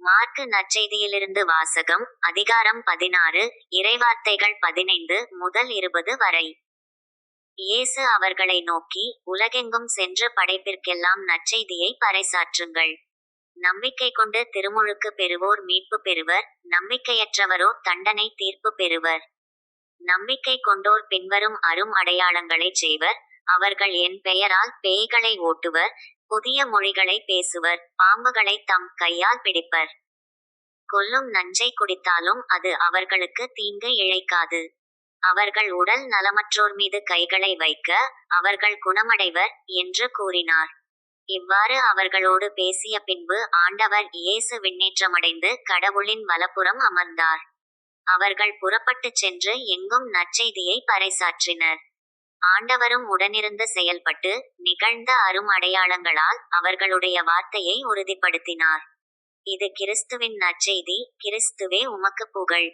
Mark நற்செய்தியிலிருந்து வாசகம். அதிகாரம் 16, இறைவார்த்தைகள் 15 முதல் 20 வரை. இயேசு அவர்களை நோக்கி, உலகெங்கும் சென்று படைப்பிற்கெல்லாம் நற்செய்தியை பறைசாற்றுங்கள். நம்பிக்கை கொண்டு திருமுழுக்கு பெறுவோர் மீட்பு பெறுவர், நம்பிக்கையற்றவரோ தண்டனை தீர்ப்பு பெறுவர். நம்பிக்கை கொண்டோர் பின்வரும் அரும் அடையாளங்களைச் செய்வர். அவர்கள் என் பெயரால் பேய்களை ஓட்டுவர், புதிய மொழிகளை பேசுவர், பாம்புகளை தம் கையால் பிடிப்பர். கொல்லும் நஞ்சை குடித்தாலும் அது அவர்களுக்கு தீங்கு இழைக்காது. அவர்கள் உடல் நலமற்றோர் மீது கைகளை வைக்க அவர்கள் குணமடைவர் என்று கூறினார். இவ்வாறு அவர்களோடு பேசிய பின்பு ஆண்டவர் இயேசு விண்ணேற்றமடைந்து கடவுளின் வலப்புறம் அமர்ந்தார். அவர்கள் புறப்பட்டுச் சென்று எங்கும் நற்செய்தியை பறைசாற்றினர். ஆண்டவரும் உடனிருந்து செயல்பட்டு நிகழ்ந்த அரும் அடையாளங்களால் அவர்களுடைய வார்த்தையை உறுதிப்படுத்தினார். இது கிறிஸ்துவின் நற்செய்தி. கிறிஸ்துவே உமக்கு புகழ்.